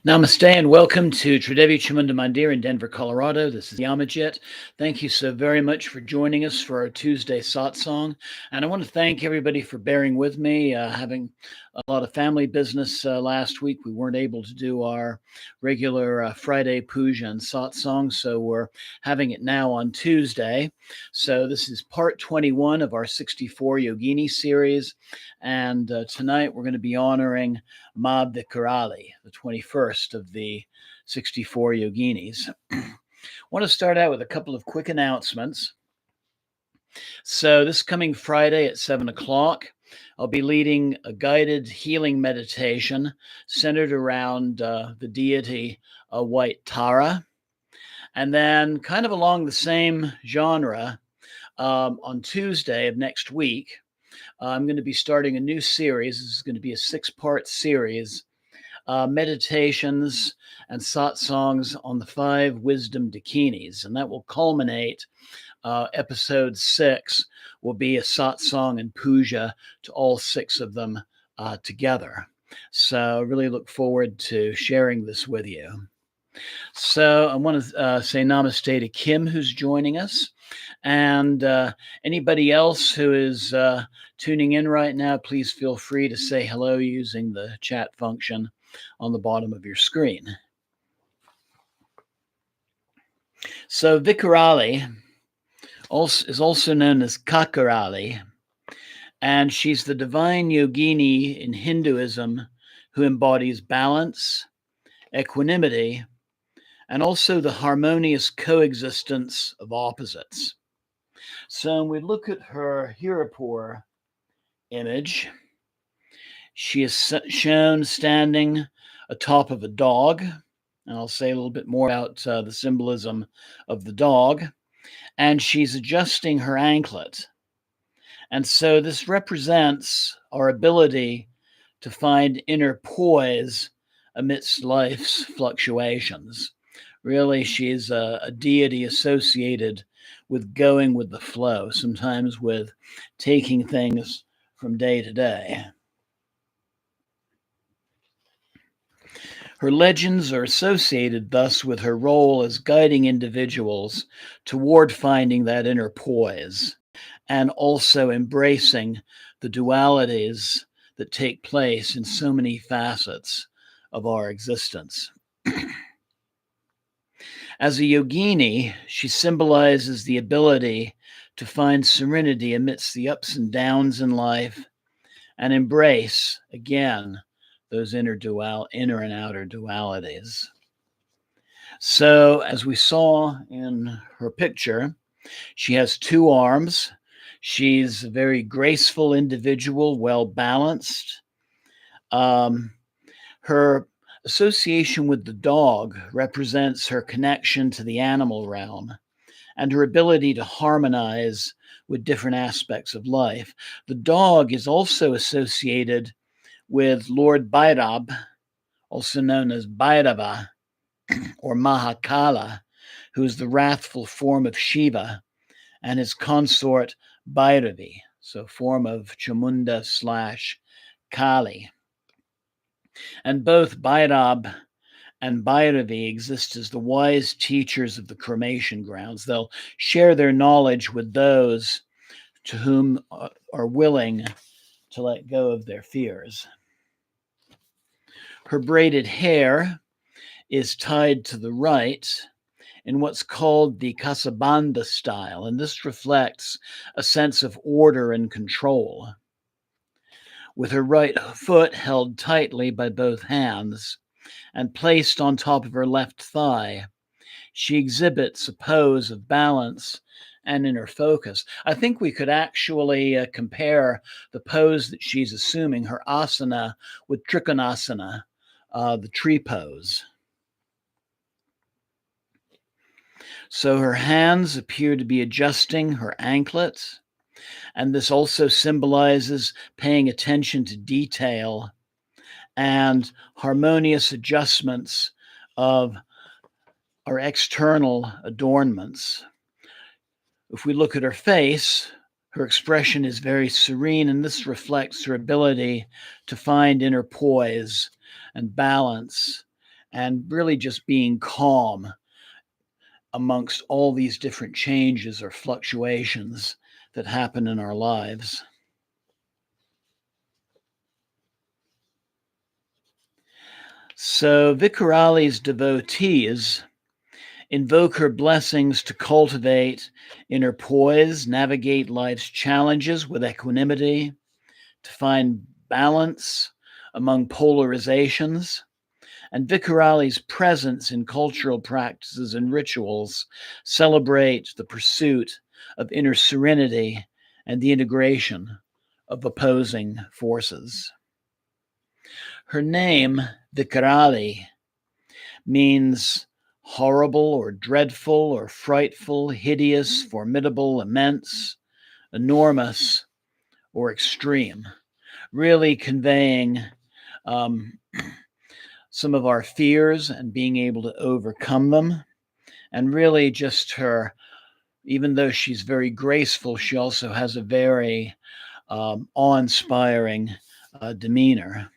Namaste and welcome to Tridevi Chamunda Mandir in Denver, Colorado. This is Yamajit. Thank you so very much for joining us for our Tuesday Satsang. And I want to thank everybody for bearing with me. Having a lot of family business last week, we weren't able to do our regular Friday Puja and Satsang, so we're having it now on Tuesday. So this is part 21 of our 64 Yogini series. And tonight we're going to be honoring Ma Vikarali, the 21st of the 64 Yoginis. I want to start out with a couple of quick announcements. So this coming Friday at 7 o'clock, I'll be leading a guided healing meditation centered around the deity White Tara. And then kind of along the same genre, on Tuesday of next week, I'm going to be starting a new series. This is going to be a 6-part series, meditations and satsangs on the 5 wisdom dakinis. And that will culminate, episode 6 will be a satsang and puja to all 6 of them together. So I really look forward to sharing this with you. So I want to say namaste to Kim, who's joining us. And anybody else who is tuning in right now, please feel free to say hello using the chat function on the bottom of your screen. So Vikarali is also known as Kakarali, and she's the divine yogini in Hinduism who embodies balance, equanimity, and also the harmonious coexistence of opposites. So when we look at her Hirapur image, she is shown standing atop of a dog, and I'll say a little bit more about the symbolism of the dog, and she's adjusting her anklet. And so this represents our ability to find inner poise amidst life's fluctuations. Really, she's a deity associated with going with the flow, sometimes with taking things from day to day. Her legends are associated thus with her role as guiding individuals toward finding that inner poise and also embracing the dualities that take place in so many facets of our existence. As a yogini, she symbolizes the ability to find serenity amidst the ups and downs in life and embrace, again, those inner and outer dualities. So, as we saw in her picture, she has 2 arms. She's a very graceful individual, well balanced. Her association with the dog represents her connection to the animal realm and her ability to harmonize with different aspects of life. The dog is also associated with Lord Bhairab, also known as Bhairava or Mahakala, who is the wrathful form of Shiva, and his consort Bhairavi, so form of Chamunda / Kali. And both Bhairab and Bhairavi exist as the wise teachers of the cremation grounds. They'll share their knowledge with those to whom are willing to let go of their fears. Her braided hair is tied to the right in what's called the Kasabanda style, and this reflects a sense of order and control. With her right foot held tightly by both hands and placed on top of her left thigh, she exhibits a pose of balance and inner focus. I think we could actually compare the pose that she's assuming, her asana, with Trikonasana, the tree pose. So her hands appear to be adjusting her anklets, and this also symbolizes paying attention to detail and harmonious adjustments of our external adornments. If we look at her face, her expression is very serene, and this reflects her ability to find inner poise and balance and really just being calm amongst all these different changes or fluctuations that happen in our lives. So Vikarali's devotees invoke her blessings to cultivate inner poise, navigate life's challenges with equanimity, to find balance among polarizations. And Vikarali's presence in cultural practices and rituals celebrate the pursuit of inner serenity and the integration of opposing forces. Her name, Vikarali, means horrible or dreadful or frightful, hideous, formidable, immense, enormous, or extreme, really conveying some of our fears and being able to overcome them. And really, just her, even though she's very graceful, she also has a very awe-inspiring demeanor.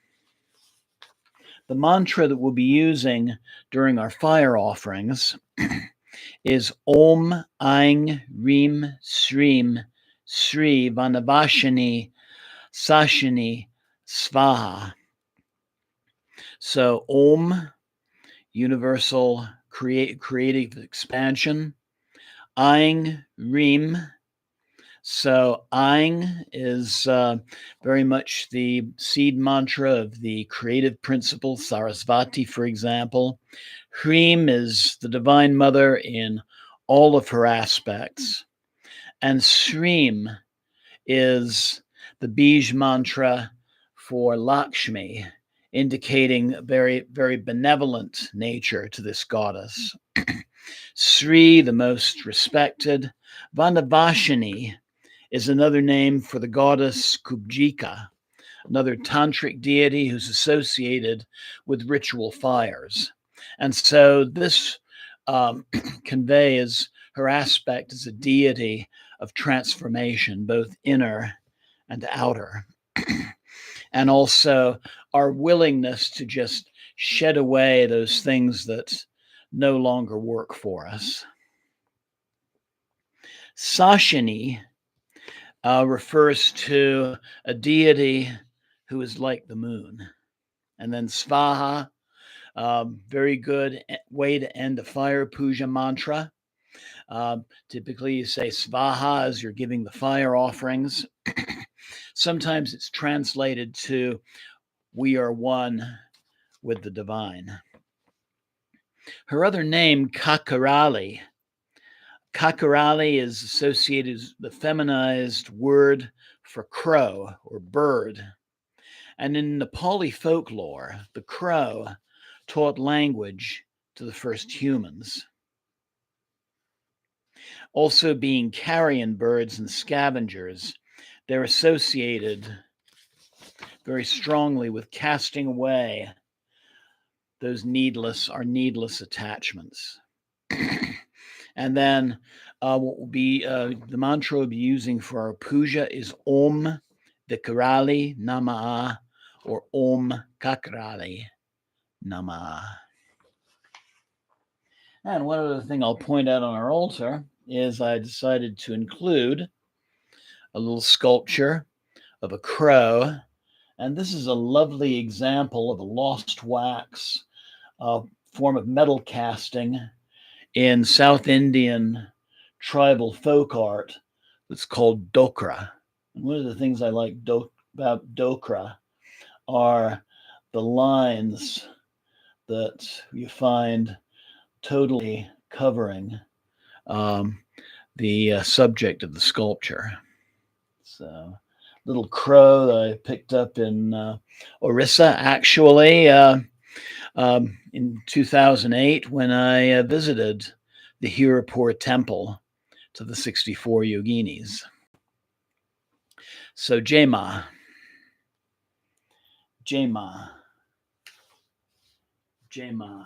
The mantra that we'll be using during our fire offerings is Om Aing Reem Sreem Sri Vanavashini Sashini Svaha. So Om, universal creative expansion. Aing Reem. So Aing is very much the seed mantra of the creative principle, Sarasvati, for example. Hreem is the Divine Mother in all of her aspects. And Sreem is the Bij mantra for Lakshmi, indicating a very, very benevolent nature to this goddess. Sri, the most respected. Vanavashini is another name for the goddess Kubjika, another tantric deity who's associated with ritual fires. And so this conveys her aspect as a deity of transformation, both inner and outer. And also our willingness to just shed away those things that no longer work for us. Sashini refers to a deity who is like the moon. And then Svaha, very good way to end a fire puja mantra. Typically, you say Svaha as you're giving the fire offerings. Sometimes it's translated to we are one with the divine. Her other name, Kakarali. Kakarali is associated with the feminized word for crow or bird. And in Nepali folklore, the crow taught language to the first humans. Also, being carrion birds and scavengers, they're associated very strongly with casting away those needless attachments. And then what will be the mantra we'll be using for our puja is Om Vikarali Namah or Om Kakarali Namah. And one other thing I'll point out on our altar is I decided to include a little sculpture of a crow. And this is a lovely example of a lost wax form of metal casting in South Indian tribal folk art that's called dokra. And one of the things I like about dokra are the lines that you find totally covering the subject of the sculpture. So, little crow that I picked up in Orissa, actually, in 2008 when I visited the Hirapur temple to the 64 Yoginis. So, Jai Ma. Jai Ma. Jai Ma.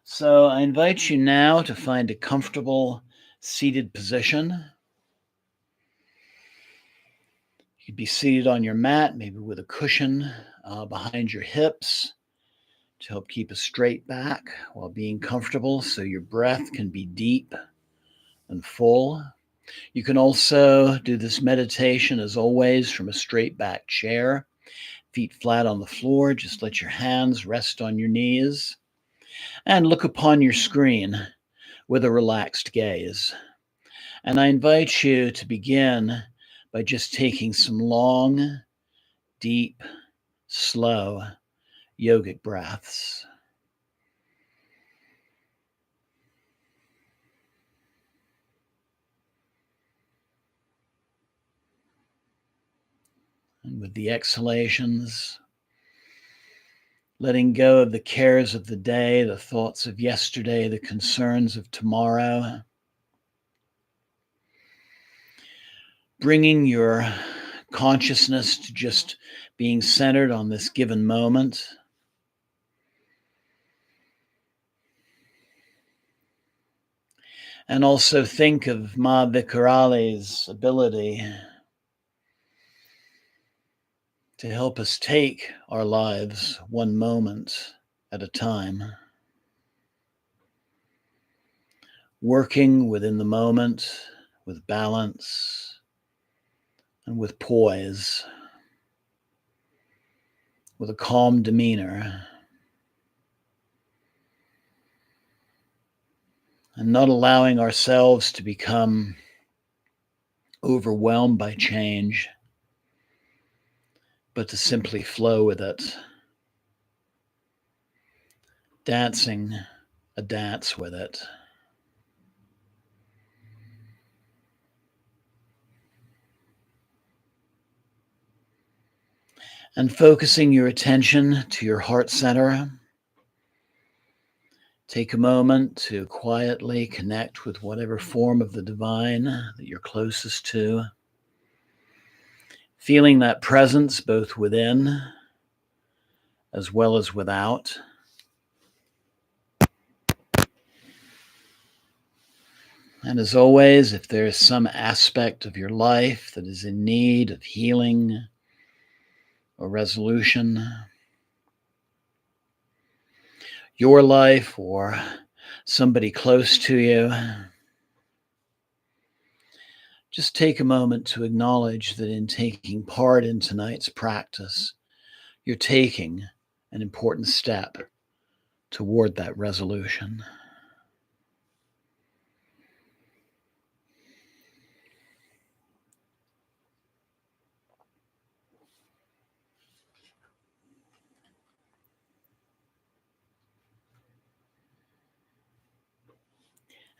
So I invite you now to find a comfortable seated position. You could be seated on your mat, maybe with a cushion behind your hips. to help keep a straight back while being comfortable so your breath can be deep and full. You can also do this meditation, as always, from a straight back chair, feet flat on the floor. Just let your hands rest on your knees and look upon your screen with a relaxed gaze. And I invite you to begin by just taking some long, deep, slow yogic breaths. And with the exhalations, letting go of the cares of the day, the thoughts of yesterday, the concerns of tomorrow. Bringing your consciousness to just being centered on this given moment. And also think of Ma Vikarali's ability to help us take our lives one moment at a time. Working within the moment with balance and with poise, with a calm demeanor, and not allowing ourselves to become overwhelmed by change, but to simply flow with it, dancing a dance with it. And focusing your attention to your heart center. Take a moment to quietly connect with whatever form of the divine that you're closest to. Feeling that presence both within as well as without. And as always, if there is some aspect of your life that is in need of healing or resolution, your life or somebody close to you, just take a moment to acknowledge that in taking part in tonight's practice, you're taking an important step toward that resolution.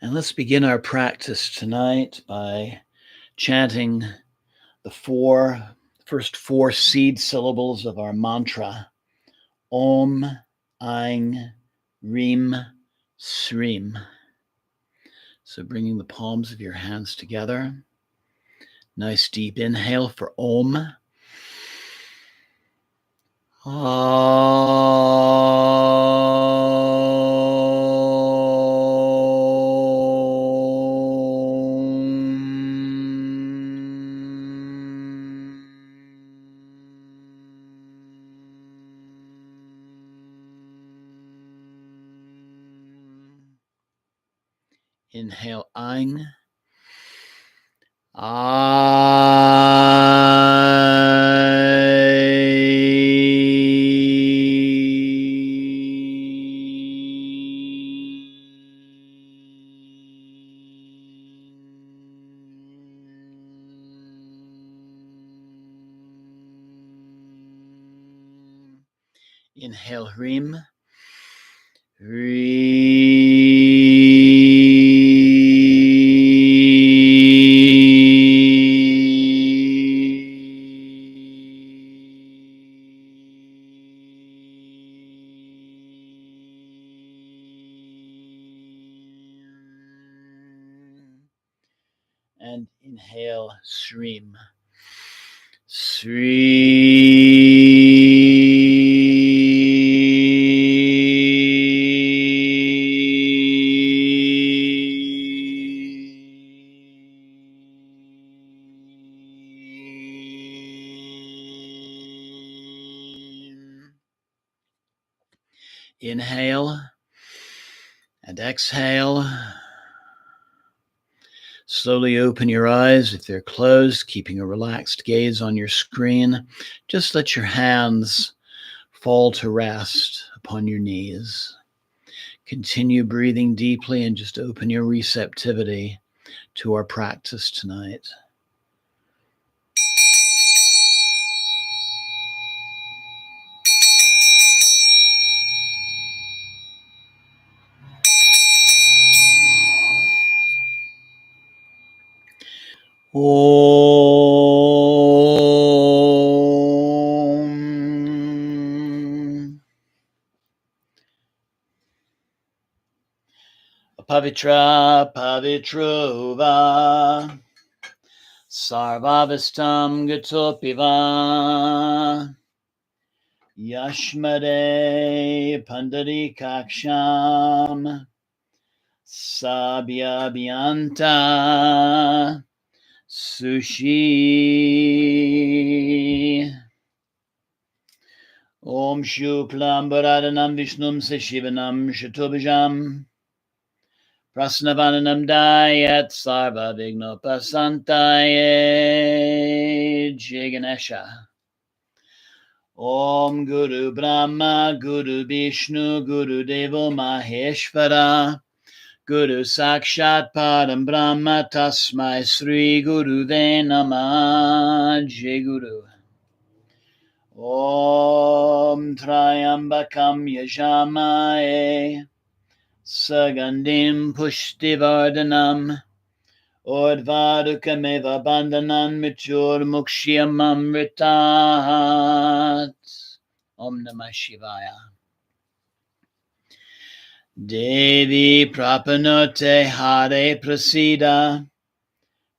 And let's begin our practice tonight by chanting the first four seed syllables of our mantra, Om, Aing, Reem, Sreem. So bringing the palms of your hands together. Nice deep inhale for Om. Inhale, Aing. Inhale, Reem. And inhale, Sreem. Inhale and exhale. Slowly open your eyes if they're closed, keeping a relaxed gaze on your screen. Just let your hands fall to rest upon your knees. Continue breathing deeply and just open your receptivity to our practice tonight. Om. Pavitra Pavitrova Sarvavastam Gatopiva Yashmade Pandarikaksham Sabhyabhyanta Sushi. Om Shuklam Bharadhanam Vishnum Sashivanam Shatobhajam Prasnavananam Dayat Sarva Vignopasantaye Jai Ganesha. Om Guru Brahma Guru Vishnu Guru Devo Maheshvara Guru Sakshat Param Brahma Tasmai Sri Guru Ve Namah Jai Guru. Om Trayambakam Yajamaye Sagandim Pushtivardhanam Ordvadukameva Bandhanan Mitur Mukshiyamamritat. Om Namah Shivaya. Devi Prapanote Hare Prasida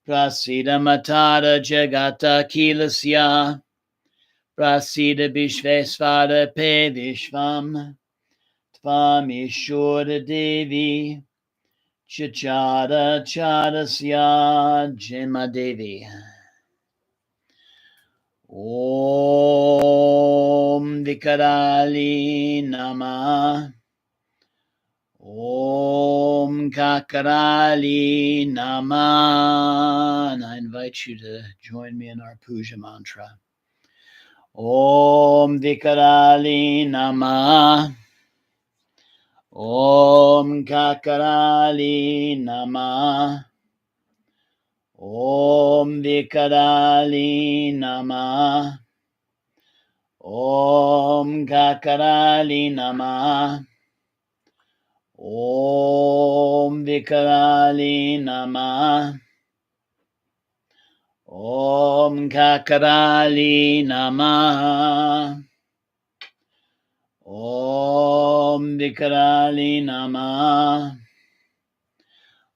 Prasida Matara Jagata Kilasya Prasida Vishvesvara Pe Vishvam Tvamishura Devi Chachara Charasya Jema Devi. Om Vikarali Namah. Om Kakarali Namah. And I invite you to join me in our Puja mantra. Om Vikarali Namah. Om Kakarali Namah. Om Vikarali Namah. Om Kakarali Namah. Om Vikarali Namah. Om Kakarali Namah. Om Vikarali Namah.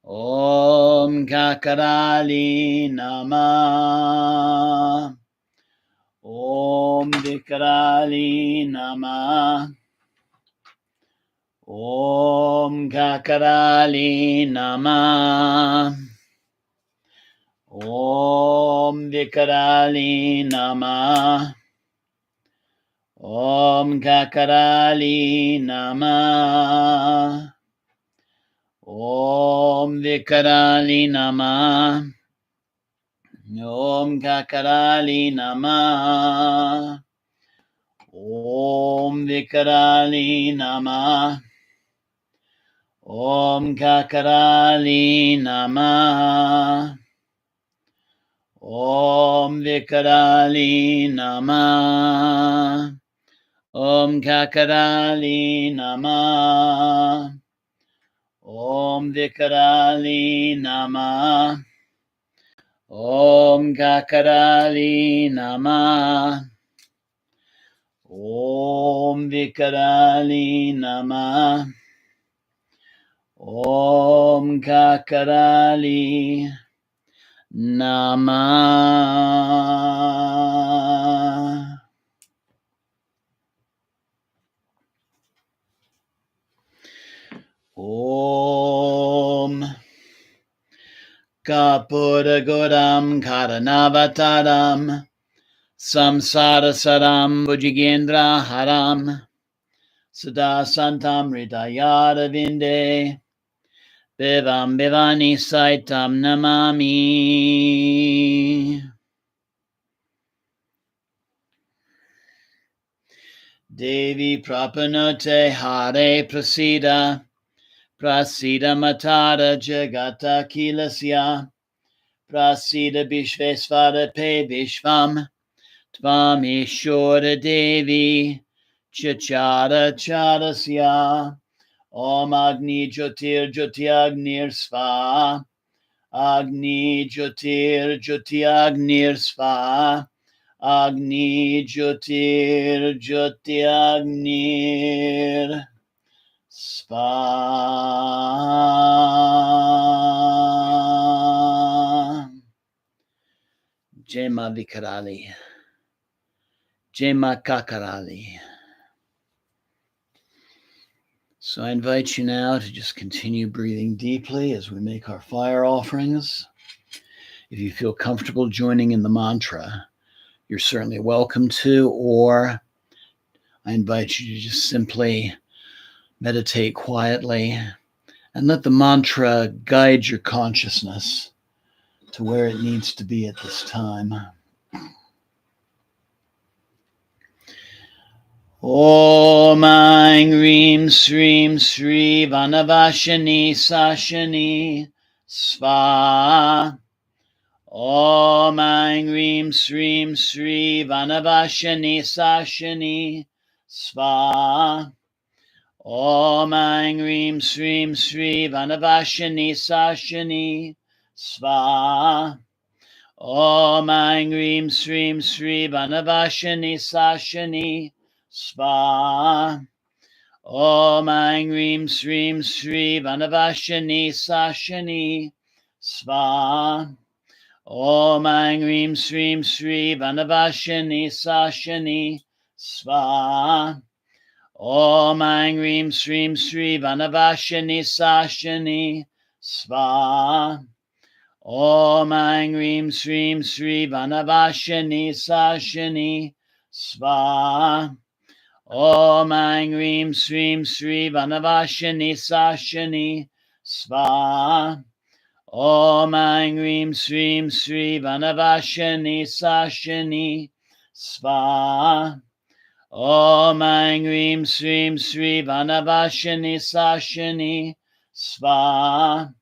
Om Kakarali Namah. Om Vikarali Namah. Om Kakarali Namah. Om Vikarali Namah. Om Kakarali Namah. Om Vikarali Namah. Om Kakarali Namah. Om Vikarali Namah. Om Kakarali Namah. Om Vikarali Namah. Om Kakarali Namah. Om Vikarali Namah. Om Kakarali Namah. Om Vikarali Namah. Om Kakarali Namah. Om Kapuragoram Karanavataram Samsara Saram Bhujigendra Haram Sada Santam Hridayada Vinde Bivam Bivani Saitam Namami. Devi Prapanote Hare Prasida Prasida Matara Jagata Kilasya Prasida Vishvesvara Pe Vishvam Tvam Ishora Devi Chachara Charasya Om Agni Jyotir Jyotiagnir Sva Agni Jyotir Jyotiagnir Sva Agni Jyotir Jyotiagnir Sva. Jai Ma Vikarali. Jai Ma Kakarali. So I invite you now to just continue breathing deeply as we make our fire offerings. If you feel comfortable joining in the mantra, you're certainly welcome to, or I invite you to just simply meditate quietly and let the mantra guide your consciousness to where it needs to be at this time. Om Aing Reem Sreem Sri Vanavashani Sashani Sva. Om Aing Reem Sreem Sri Vanavashani Sashani Sva. Om Aing Reem Sreem Sri Vanavashani Sashani Sva. Om Aing Reem Sreem Sri Vanavashani Sashani Sva. Om Aing Reem Sreem Sri Vanavashani Sashani Sva. Om Aing Reem Sreem Sri Vanavashani Sashani Sva. Om Aing Reem Sreem Sri Vanavashani Sashani Sva. Om Aing Reem Sreem Sri Vanavashani Sashani Sva. Om Aing Reem Sreem Sri Vanavashani Sashani Sva. Om Aing Reem Sreem Sri Vanavashani Sashani Sva. Om Aing Reem Sreem Sri Vanavashani Sashani Sva.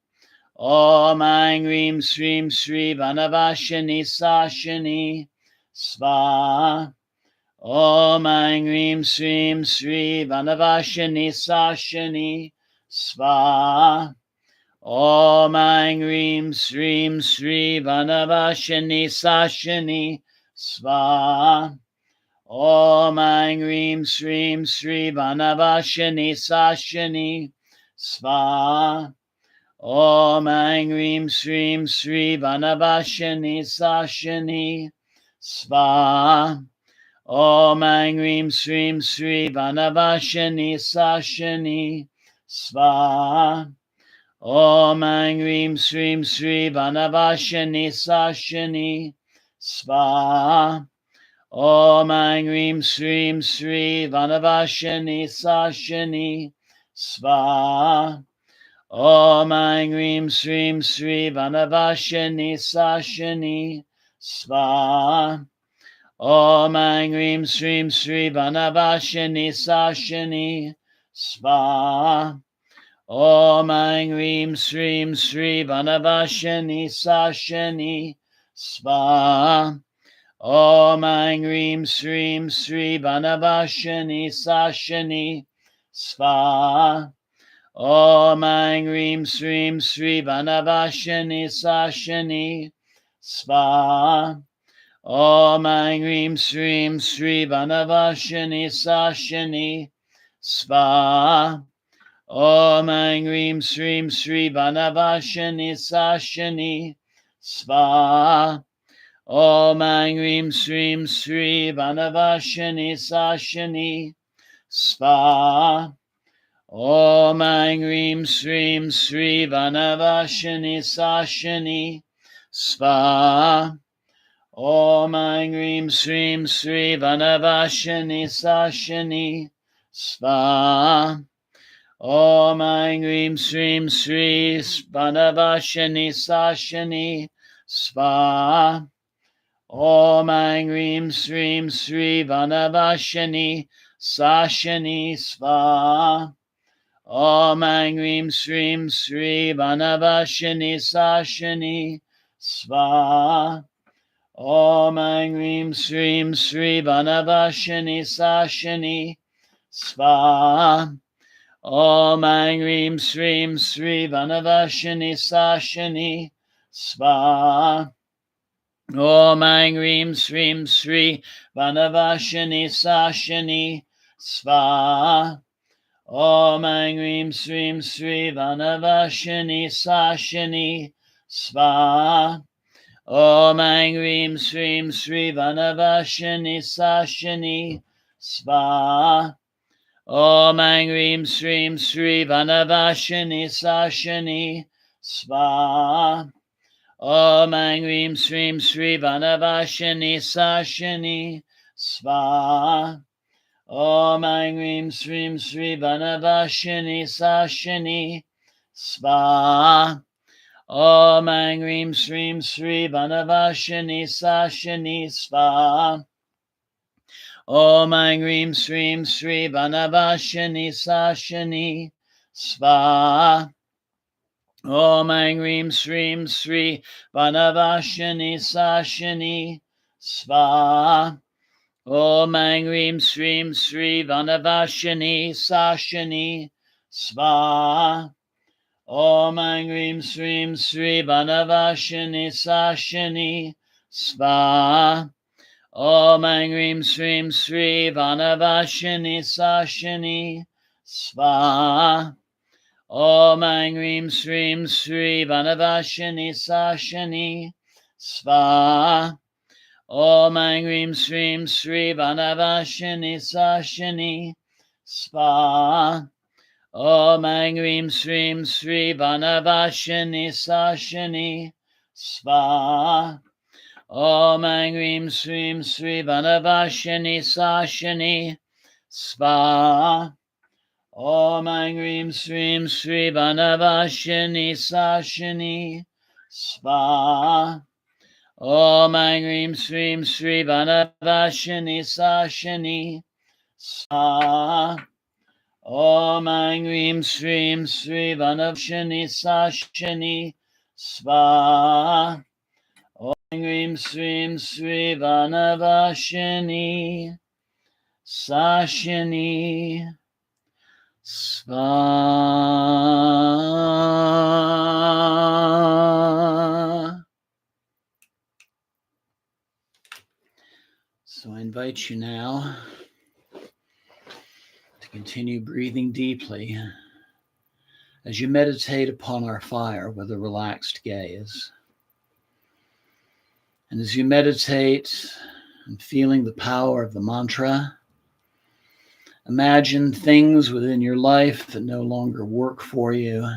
Om Aing Reem Sreem Sri Vanavashani Sashani Sva. Om Aing Reem Sreem Sri Vanavashani Sashani Sva. Om Aing Reem Sreem Sri Vanavashani Sashani Sva. Om Aing Reem Sreem Sri Vanavashani Sashani Sva. Om Aing Reem Sreem Sri Vanavashani Sashani Sva. Om Aing Reem Sreem Sri Vanavashani Sashani Sva. Om Aing Reem Sreem Sri Vanavashani Sashani Sva. Om Aing Reem Sreem Sri Vanavashani Sashani Sva. Om Aing Reem Sreem Sri Vanavashani Sashani Sva. Om Aing Reem Sreem Sri Vanavashani Sashani Sva. Om Aing Reem Sreem Sri Vanavashani Sashani Sva. Om Aing Reem Sreem Sri Vanavashani Sashani Sva. Om Aing Reem Sreem Sri Vanavashani Sashani Sva. Om Aing Reem Sreem Sri Vanavashani Sashani Sva. Om Aing Reem Sreem Sri Vanavashani Sashani Sva. Om Aing Reem Sreem Sri Vanavashani Sashani Sva. Om Aing Reem Sreem Sri Vanavashani Sashani Sva. Om Aing Reem Sreem Sri Vanavashani Sashani Svaha. Om Aing Rim Srim Sri Vanavashani Sashani Svaha. Om Aing Rim Srim Sri Vanavashani Sashani Svaha. Om Aing Rim Srim Sri Vanavashani Sashani Svaha. Om Aing Rim Srim Sri Vanavashani Sashani Svaha. Om Aing Rim Srim Sri Vanavashani Sashani Svaha. Om Aing Rim Srim Sri Vanavashani Sashani Svaha. Om Aing Rim Srim Sri Vanavashani Sashani Svaha. Om Aing Rim Srim Sri Vanavashani Sashani Svaha. Om Aing Rim Srim Sri Vanavashani Sashani Svaha. Om Aing Rim Srim Sri Vanavashani Sashani Svaha. Om Aing Rim Srim Sri Vanavashani Sashani Svaha. Om Aing Rim Srim Sri Vanavashani Sashani Svaha. Om Aing Rim Srim Sri Vanavashani Sashani Svaha. Om Aing Rim Srim Sri Vanavashani Sashani Svaha. Om Aing Rim Srim Sri Vanavashani Sashani Svaha. Om Aing Rim Srim Sri Vanavashani Sashani Svaha. Om Aing Rim Srim Sri Vanavashani Sashani Svaha. Om Aing Rim Srim Sri Vanavashani Sashani Svaha. Om Aing Rim Srim Sri Vanavashani Sashani Svaha. Om Aing Rim Srim Sri Vanavashani Sashani Svaha. Om Aing Rim Srim Sri Vanavashani Sashani Svaha. Om Aing Rim Srim Sri Vanavashani Sashani Svaha. Om Aing Rim Srim Sri Vanavashani Sashani Svaha. Om Aing Rim Srim Sri Vanavashani Sashani Svaha. Om Aing Rim Srim Sri Vanavashani Sashani Svaha. So I invite you now to continue breathing deeply as you meditate upon our fire with a relaxed gaze. And as you meditate and feeling the power of the mantra, imagine things within your life that no longer work for you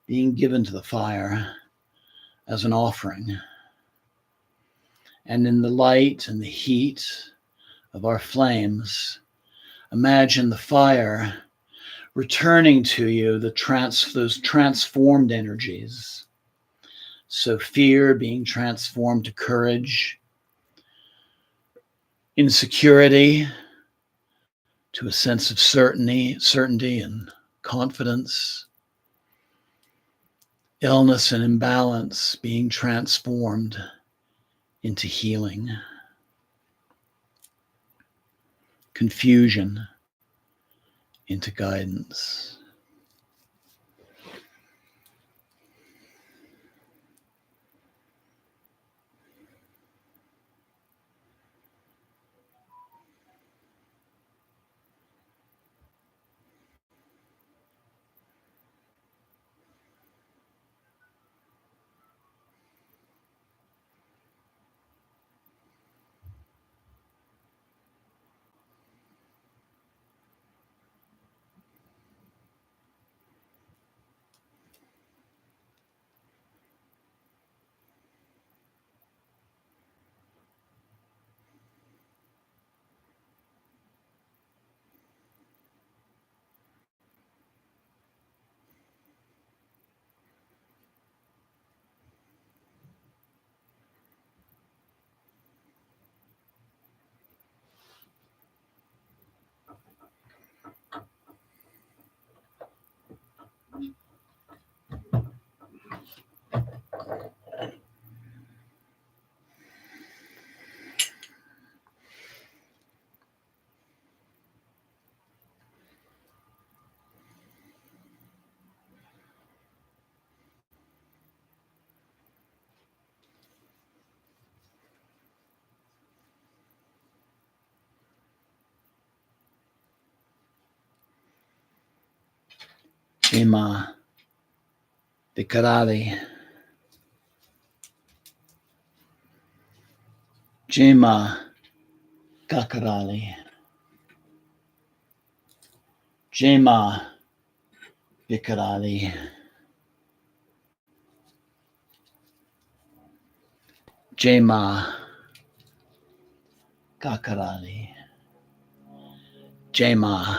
being given to the fire as an offering. And in the light and the heat of our flames, imagine the fire returning to you those transformed energies. So fear being transformed to courage, insecurity to a sense of certainty and confidence, illness and imbalance being transformed into healing, confusion into guidance. Jema Vikarali. Jema Kakarali. Jema Vikarali. Jema Kakarali. Jema.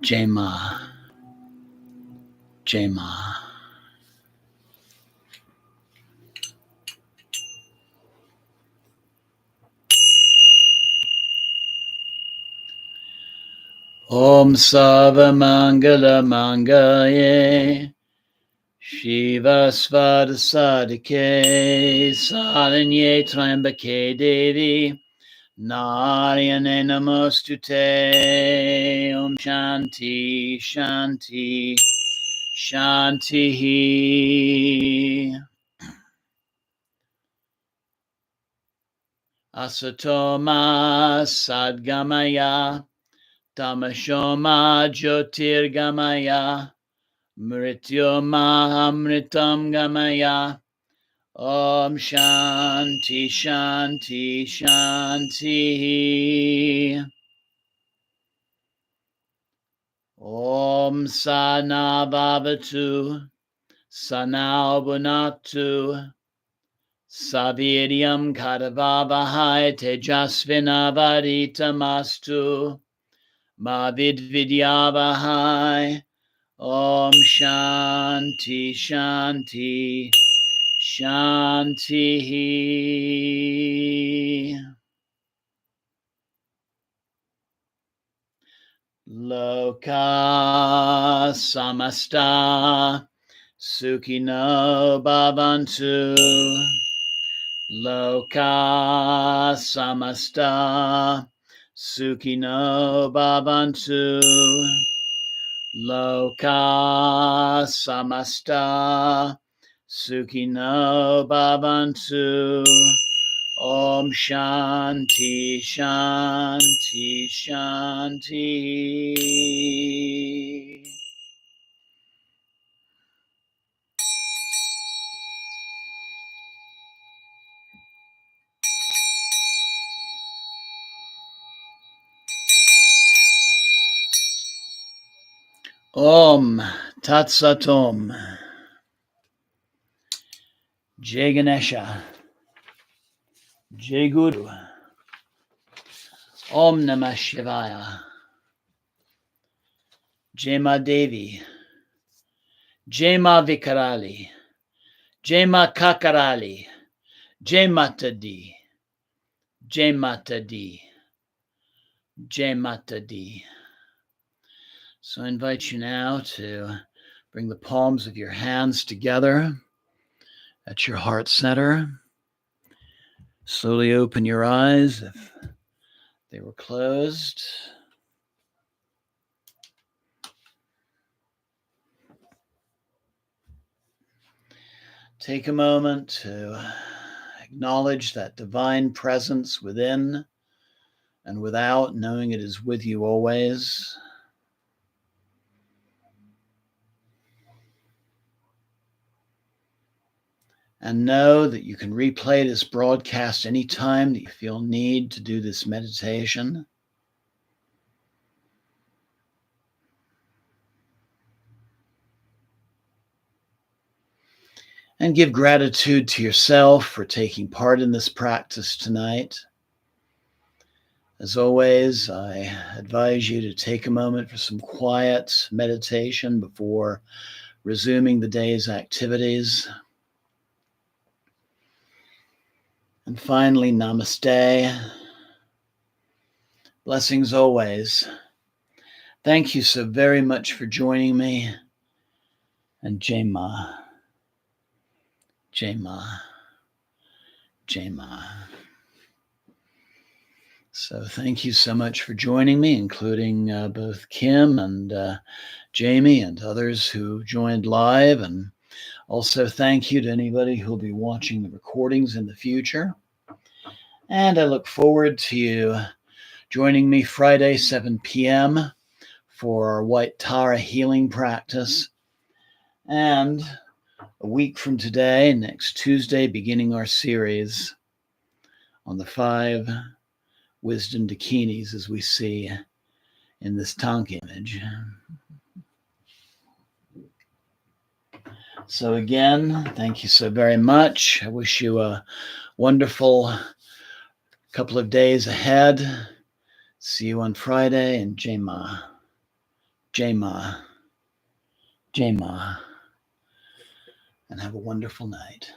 Jema. Jema. Om Sava Mangala Mangaye Shiva Svada Sadike Saranye Trambake Devi Narayane Namostute Om Shanti Shanti Shanti Asatoma Sadgamaya Tamashoma Jyotirgamaya Mrityoma Amritam Gamaya Om Shanti Shanti Shanti Om Sana Bhavatu Sanao Bunatu Saviryam Kadavavahai Tejasvinavaditamastu Mavid Vidyavahai Om Shanti Shanti Shanti Loka Samasta Sukhino Bhavantu Loka Samasta Sukhino Bhavantu Loka Samasta Sukhino Bhavantu Om Shanti Shanti Shanti Om Tat Sat Om Jai Ganesha Jai Guru Om Namah Shivaya Jai Ma Devi Jai Ma Vikarali Jai Ma Kakarali Jai Mata Di Jai Mata Di Jai Mata Di. So I invite you now to bring the palms of your hands together at your heart center. Slowly open your eyes if they were closed. Take a moment to acknowledge that divine presence within and without, knowing it is with you always. And know that you can replay this broadcast anytime that you feel need to do this meditation. And give gratitude to yourself for taking part in this practice tonight. As always, I advise you to take a moment for some quiet meditation before resuming the day's activities. And finally, namaste. Blessings always. Thank you so very much for joining me. And Jai Ma. Jai Ma. Jai Ma. So thank you so much for joining me, including both Kim and Jamie and others who joined live. And also thank you to anybody who'll be watching the recordings in the future. And I look forward to you joining me Friday, 7 p.m. for our White Tara healing practice. And a week from today, next Tuesday, beginning our series on the 5 wisdom dakinis as we see in this Tanka image. So again, thank you so very much. I wish you a wonderful couple of days ahead. See you on Friday, and Jai Ma, Jai Ma, Jai Ma, and have a wonderful night.